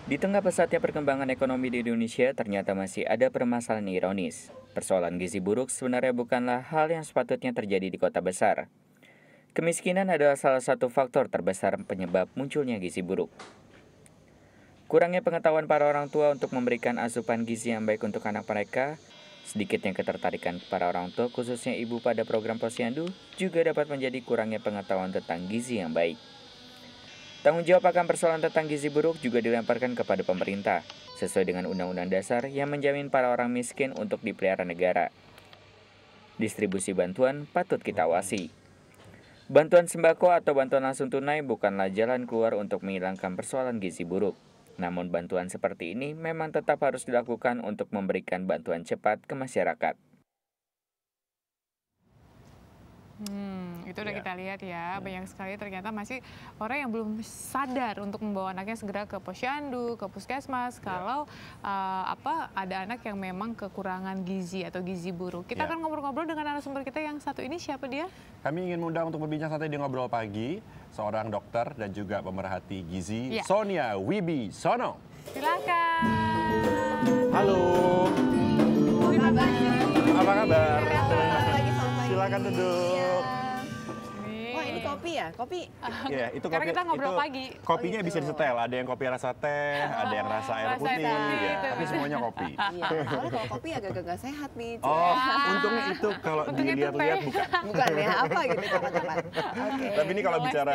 Di tengah pesatnya perkembangan ekonomi di Indonesia, ternyata masih ada permasalahan ironis. Persoalan gizi buruk sebenarnya bukanlah hal yang sepatutnya terjadi di kota besar. Kemiskinan adalah salah satu faktor terbesar penyebab munculnya gizi buruk. Kurangnya pengetahuan para orang tua untuk memberikan asupan gizi yang baik untuk anak mereka, sedikitnya ketertarikan para orang tua khususnya ibu pada program posyandu juga dapat menjadi kurangnya pengetahuan tentang gizi yang baik. Tanggung jawab akan persoalan tentang gizi buruk juga dilemparkan kepada pemerintah, sesuai dengan Undang-Undang Dasar yang menjamin para orang miskin untuk dipelihara negara. Distribusi bantuan patut kita awasi. Bantuan sembako atau bantuan langsung tunai bukanlah jalan keluar untuk menghilangkan persoalan gizi buruk. Namun bantuan seperti ini memang tetap harus dilakukan untuk memberikan bantuan cepat ke masyarakat. Itu udah kita lihat ya, banyak sekali ternyata masih orang yang belum sadar untuk membawa anaknya segera ke posyandu, ke puskesmas kalau ada anak yang memang kekurangan gizi atau gizi buruk. Kita akan ngobrol-ngobrol dengan narasumber kita yang satu ini, siapa dia? Kami ingin mengundang untuk berbincang santai di Ngobrol Pagi, seorang dokter dan juga pemerhati gizi, Sonia Wibisono. Silakan. Halo. Terima kasih. Apa kabar? Silakan Iya. duduk. Wah, ini kopi ya? Kopi? Iya, itu Karena kopi. kita ngobrol itu pagi. Kopinya Oh, bisa gitu. disetel. Ada yang kopi rasa teh, ada yang rasa air rasa putih. teh, Ya. gitu. Tapi semuanya kopi. Iya, soalnya kalau kopi agak-agak nggak sehat nih. Oh, untungnya itu kalau Untungnya itu dilihat-lihat teh. bukan. Bukan ya, apa gitu cepat-cepat. Oke. Tapi ini kalau Boleh bicara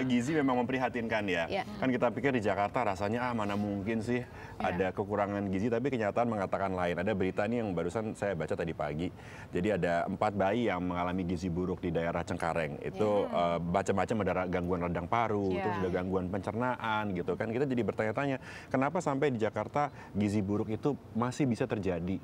gizi memang memprihatinkan ya. Iya. Kan kita pikir di Jakarta rasanya mana mungkin sih ada kekurangan gizi, tapi kenyataan mengatakan lain. Ada berita nih yang barusan saya baca tadi pagi. Jadi ada 4 bayi yang mengalami gizi buruk di daerah Cengkareng. Itu macam-macam ada gangguan radang paru, terus ada gangguan pencernaan gitu kan. Kita jadi bertanya-tanya, kenapa sampai di Jakarta gizi buruk itu masih bisa terjadi?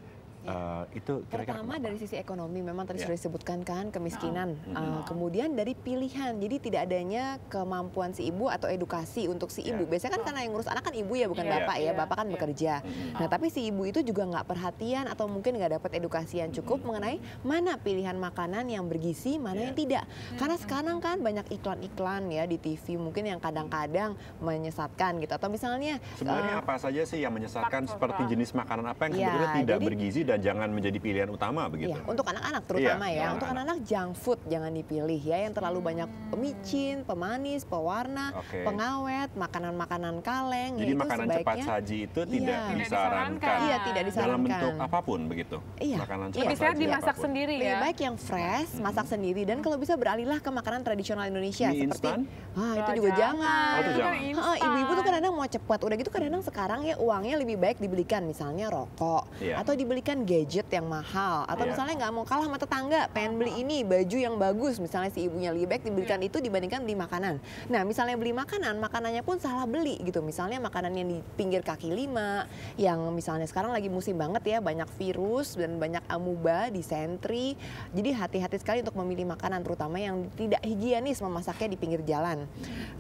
Itu kira-kira Pertama kenapa? dari sisi ekonomi memang tadi Ya. sudah disebutkan kan kemiskinan. Kemudian dari pilihan, jadi tidak adanya kemampuan si ibu atau edukasi untuk si ibu. Biasanya kan karena yang ngurus anak kan ibu ya, bukan bapak ya. Bapak kan bekerja. Nah tapi si ibu itu juga nggak perhatian atau mungkin nggak dapat edukasi yang cukup mengenai mana pilihan makanan yang bergizi, mana yang tidak. Karena sekarang kan banyak iklan-iklan ya di TV mungkin yang kadang-kadang menyesatkan gitu. Atau misalnya Sebenarnya apa saja sih yang menyesatkan seperti jenis makanan apa yang Ya, sebetulnya tidak jadi- bergizi dan jangan menjadi pilihan utama begitu? Iya, untuk anak-anak terutama Iya, ya. untuk Untuk anak-anak junk food jangan dipilih ya, yang terlalu banyak micin, pemanis, pewarna, Oke. pengawet, makanan-makanan kaleng. Jadi ya itu makanan sebaiknya, cepat saji itu tidak Iya. disarankan. Iya, tidak Dalam disarankan. bentuk apapun begitu. Iya. Makanan Iya. cepat Lebih sehat saji dimasak apapun. sendiri Lebih ya. baik yang fresh, masak sendiri, dan kalau bisa beralihlah ke makanan tradisional Indonesia Mie seperti instan? itu juga jangan. Oh, itu jangan. Ibu-ibu tuh kadang-kadang mau cepat, udah gitu kadang-kadang sekarang ya uangnya lebih baik dibelikan misalnya rokok Iya. atau dibelikan gadget yang mahal atau Iya. misalnya nggak mau kalah sama tetangga, pengen beli ini baju yang bagus, misalnya si ibunya lebih baik dibelikan itu dibandingkan beli makanan. Nah misalnya beli makanan, makanannya pun salah beli gitu, misalnya makanan yang di pinggir kaki lima, yang misalnya sekarang lagi musim banget ya, banyak virus dan banyak amuba, disentri. Jadi hati-hati sekali untuk memilih makanan, terutama yang tidak higienis memasaknya di pinggir jalan.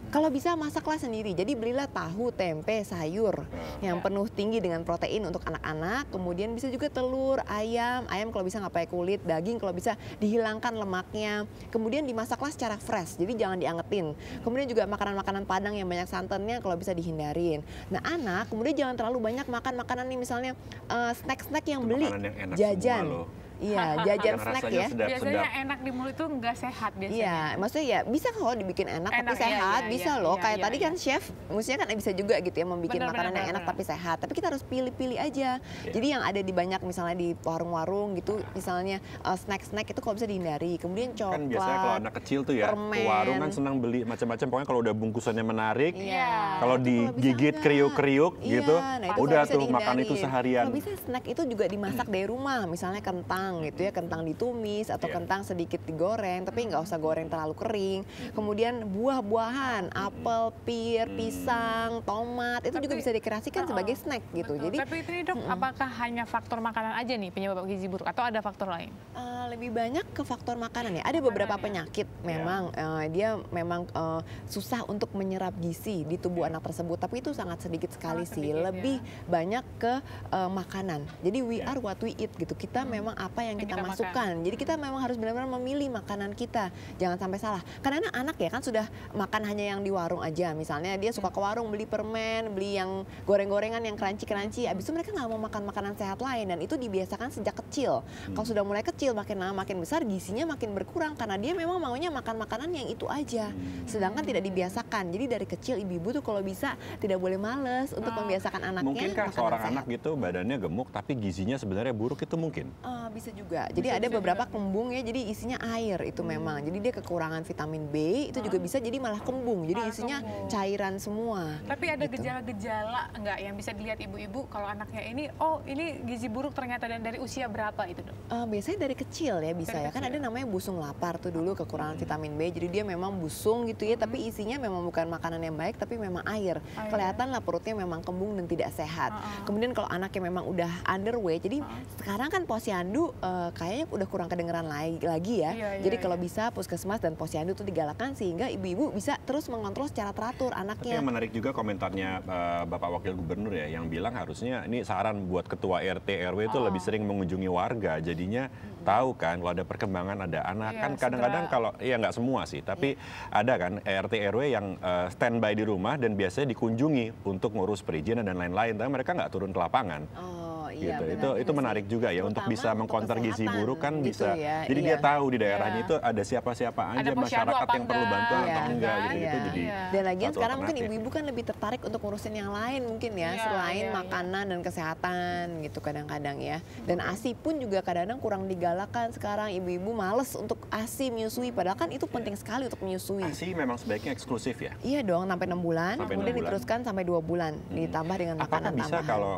Kalau bisa masaklah sendiri, jadi belilah tahu, tempe, sayur yang penuh tinggi dengan protein untuk anak-anak. Kemudian bisa juga telur, ayam kalau bisa nggak pakai kulit, daging kalau bisa dihilangkan lemaknya. Kemudian dimasaklah secara fresh, jadi jangan diangetin. Kemudian juga makanan-makanan Padang yang banyak santannya kalau bisa dihindarin. Nah anak kemudian jangan terlalu banyak makan makanan nih, misalnya snack-snack yang Itu beli, makanan yang enak jajan. semua loh. Iya, jajan Yang snack rasanya ya. sedap-sedap. Biasanya enak di mulut itu nggak sehat biasanya. Iya, maksudnya ya bisa kalau dibikin enak, tapi Enak, iya, sehat, iya, bisa iya, loh. iya, Kayak iya, tadi iya. kan chef, maksudnya kan bisa juga gitu ya membuat Benar, makanan benar, yang enak benar. tapi sehat. Tapi kita harus pilih-pilih aja. Jadi yang ada di banyak misalnya di warung-warung gitu, misalnya snack-snack itu kalau bisa dihindari. Kemudian coklat. Kan biasanya kalau anak kecil tuh ya, ke permen. warung kan senang beli macam-macam. Pokoknya kalau udah bungkusannya menarik, Iya. kalau Itu bisa digigit enggak. kriuk-kriuk Iya, gitu, nah itu udah kalau bisa tuh makan itu dihindarin. seharian. Kalau bisa snack itu juga dimasak dari rumah, misalnya kentang gitu ya, kentang ditumis atau Iya. kentang sedikit digoreng, tapi nggak usah goreng terlalu kering. Kemudian buah-buahan, apel, pir, pisang, tomat, itu juga Tapi- bisa dikreasikan sebagai snack gitu. Betul. Jadi Tapi ini dok, apakah hanya faktor makanan aja nih penyebab gizi buruk atau ada faktor lain? lebih banyak ke faktor makanan ya. Ada beberapa penyakit memang dia memang susah untuk menyerap gizi di tubuh anak tersebut, tapi itu sangat sedikit sekali Sangat sih. sedikit, Lebih banyak ke makanan. Jadi we are what we eat gitu. Kita memang apa apa yang kita kita masukkan. Jadi kita memang harus benar-benar memilih makanan kita. Jangan sampai salah. Karena anak ya kan sudah makan hanya yang di warung aja. Misalnya dia suka ke warung beli permen, beli yang goreng-gorengan yang crunchy-crunchy. Abis itu mereka nggak mau makan makanan sehat lain, dan itu dibiasakan sejak kecil. Kalau sudah mulai kecil, makin lama makin besar, gizinya makin berkurang karena dia memang maunya makan makanan yang itu aja. Sedangkan tidak dibiasakan. Jadi dari kecil ibu-ibu tuh kalau bisa tidak boleh males untuk membiasakan anaknya. Mungkinkah makanan seorang sehat. anak gitu badannya gemuk tapi gizinya sebenarnya buruk, itu mungkin? Bisa juga. Jadi ada beberapa kembung ya, jadi isinya air itu memang. Jadi dia kekurangan vitamin B, itu juga bisa jadi malah kembung. Jadi Malah isinya kembung. cairan semua. Tapi ada gitu. gejala-gejala nggak yang bisa dilihat ibu-ibu kalau anaknya ini, oh ini gizi buruk ternyata, dan dari usia berapa itu dok? Biasanya dari kecil ya bisa Dari ya. Kan kecil. ada namanya busung lapar tuh dulu, kekurangan vitamin B. Jadi dia memang busung gitu ya, tapi isinya memang bukan makanan yang baik, tapi memang air. Kelihatan lah perutnya memang kembung dan tidak sehat. Kemudian kalau anaknya memang udah underweight, jadi sekarang kan posyandu kayaknya udah kurang kedengeran lagi ya. Iya, Jadi iya, kalau bisa puskesmas dan posyandu itu digalakkan sehingga ibu-ibu bisa terus mengontrol secara teratur Tapi anaknya. yang menarik juga komentarnya Bapak Wakil Gubernur ya, yang bilang harusnya ini saran buat ketua RT RW itu lebih sering mengunjungi warga, jadinya tahu kan kalau ada perkembangan ada anak. Iya, Kan kadang-kadang segera. kalau ya nggak semua sih, tapi ada kan RT RW yang standby di rumah dan biasanya dikunjungi untuk ngurus perizinan dan lain-lain, tapi mereka nggak turun ke lapangan. Oh iya, Gitu. Itu menarik juga ya untuk Terutama bisa untuk mengkonter gizi kesehatan, buruk kan gitu bisa. ya, Jadi iya. dia tahu di daerahnya Iya. itu ada siapa-siapa aja Ada posyandu masyarakat apa yang perlu bantuan enggak, atau gitu enggak kan? gitu. Iya. Jadi Dan lagian satu sekarang mungkin alternatif. ibu-ibu kan lebih tertarik untuk ngurusin yang lain mungkin ya, Iya, selain iya, makanan dan kesehatan gitu kadang-kadang ya. Dan ASI pun juga kadang-kadang kurang digalakan sekarang, ibu-ibu males untuk ASI menyusui, padahal kan itu penting sekali untuk menyusui. ASI memang sebaiknya eksklusif ya. Iya dong, sampai 6 bulan, Sampai kemudian 6 bulan. diteruskan sampai 2 bulan, ditambah dengan Apakah makanan bisa tambahan. kalau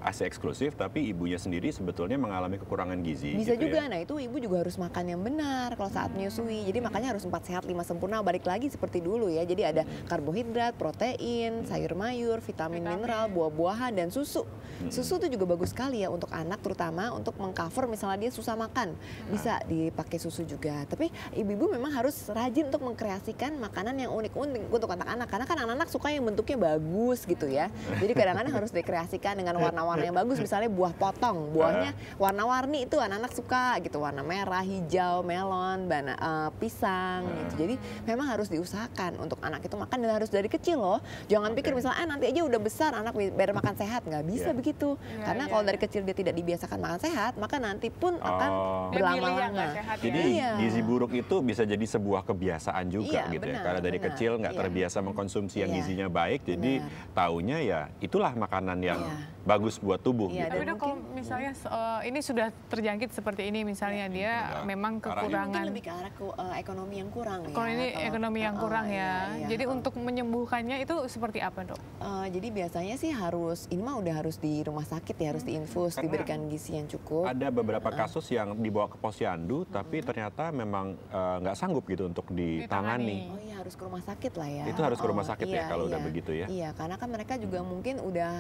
ASI eksklusif tapi ibunya sendiri sebetulnya mengalami kekurangan gizi? Bisa gitu juga, ya? nah itu ibu juga harus makan yang benar kalau saat menyusui. Jadi makanya harus 4 sehat 5 sempurna, balik lagi seperti dulu ya. Jadi ada karbohidrat, protein, sayur mayur, vitamin, mineral, buah-buahan, dan susu. Susu itu juga bagus sekali ya untuk anak, terutama untuk mengcover misalnya dia susah makan. Bisa dipakai susu juga. Tapi ibu-ibu memang harus rajin untuk mengkreasikan makanan yang unik-unik untuk anak-anak. Karena kan anak-anak suka yang bentuknya bagus gitu ya. Jadi kadang-kadang harus dikreasikan dengan warna-warna yang bagus. Misalnya buah potong, buahnya warna-warni itu anak-anak suka gitu. Warna merah, hijau, melon, pisang gitu. Jadi memang harus diusahakan untuk anak itu makan, dan harus dari kecil loh. Jangan pikir misalnya nanti aja udah besar anak biar makan sehat. Nggak bisa Iya. begitu. Iya, Karena iya, kalau iya. dari kecil dia tidak dibiasakan makan sehat, maka nanti pun akan Oh. Dia milih yang berlama-lama. nggak sehat ya. Jadi Iya. gizi buruk itu bisa jadi sebuah kebiasaan juga Iya, gitu ya. benar, Karena dari benar. kecil nggak Iya. terbiasa mengkonsumsi yang Iya. gizinya baik, jadi Benar. taunya ya itulah makanan yang Iya. bagus buat tubuh Iya, gitu. Tapi dan dok, kalau misalnya ini sudah terjangkit seperti ini, misalnya dia Udah memang arahnya. kekurangan. Mungkin lebih ke arah ekonomi yang kurang ya. Kalau ini ekonomi yang kurang iya, ya. iya. Jadi untuk menyembuhkannya itu seperti apa dok? Jadi biasanya sih ini mah udah harus di rumah sakit ya, harus diinfus, Karena diberikan gizi yang cukup. Ada beberapa kasus yang dibawa ke posyandu, tapi ternyata memang nggak sanggup gitu untuk ditangani. Oh iya, harus ke rumah sakit lah ya. Itu harus ke rumah sakit ya iya, kalau udah iya. begitu ya? Iya, karena kan mereka juga mungkin udah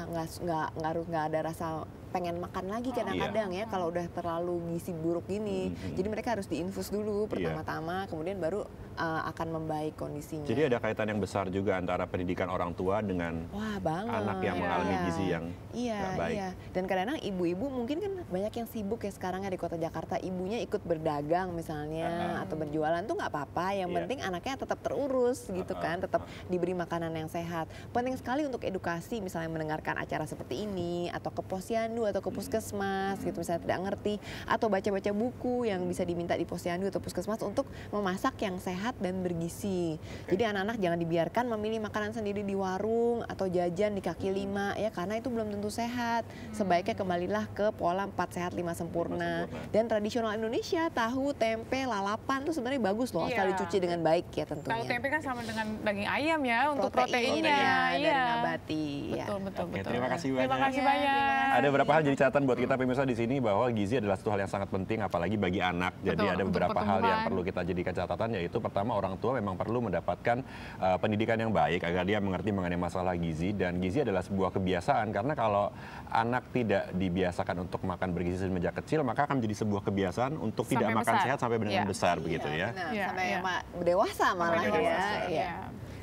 nggak ada rasa pengen makan lagi kadang-kadang ya kalau udah terlalu gizi buruk gini. Jadi mereka harus diinfus dulu pertama-tama, kemudian baru akan membaik kondisinya. Jadi ada kaitan yang besar juga antara pendidikan orang tua dengan Wah banget. anak yang mengalami Iya. gizi yang Iya, nggak baik. iya. Dan kadang-kadang ibu-ibu mungkin kan banyak yang sibuk ya sekarang ya di kota Jakarta. Ibunya ikut berdagang misalnya atau berjualan tuh nggak apa-apa. Yang Iya. penting anaknya tetap terurus gitu kan, tetap diberi makanan yang sehat. Penting sekali untuk edukasi, misalnya mendengarkan acara seperti ini atau ke posyandu atau ke puskesmas gitu misalnya tidak ngerti, atau baca-baca buku yang bisa diminta di posyandu atau puskesmas untuk memasak yang sehat dan bergizi. Jadi anak-anak jangan dibiarkan memilih makanan sendiri di warung atau jajan di kaki lima ya, karena itu belum tentu sehat. Sebaiknya kembalilah ke pola 4 sehat 5 sempurna. Dan tradisional Indonesia, tahu, tempe, lalapan tuh sebenarnya bagus loh, asal Iya. dicuci dengan baik ya tentunya. Tahu tempe kan sama dengan daging ayam ya untuk Protein, proteinnya. dari Iya. nabati. Ya. Betul, betul, Oke, betul. terima kasih Terima banyak. kasih Iya, banyak. terima kasih. Ada beberapa hal jadi catatan buat kita pemirsa di sini bahwa gizi adalah satu hal yang sangat penting apalagi bagi anak. Jadi Betul, ada untuk beberapa hal yang pertumbuhan. perlu kita jadikan catatan, yaitu pertama orang tua memang perlu mendapatkan pendidikan yang baik agar dia mengerti mengenai masalah gizi, dan gizi adalah sebuah kebiasaan karena kalau anak tidak dibiasakan untuk makan bergizi sejak kecil maka akan menjadi sebuah kebiasaan untuk tidak Sampai makan besar. sehat sampai benar-benar Iya. besar begitu ya. Benar, Iya, sampai iya. dewasa malah Sampai ya. dewasa. Iya. Iya.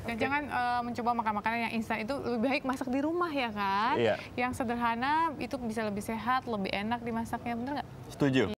Dan jangan mencoba makan makanan yang instan, itu lebih baik masak di rumah ya kan. Iya. Yang sederhana itu bisa lebih sehat, lebih enak dimasaknya, bener nggak? Setuju.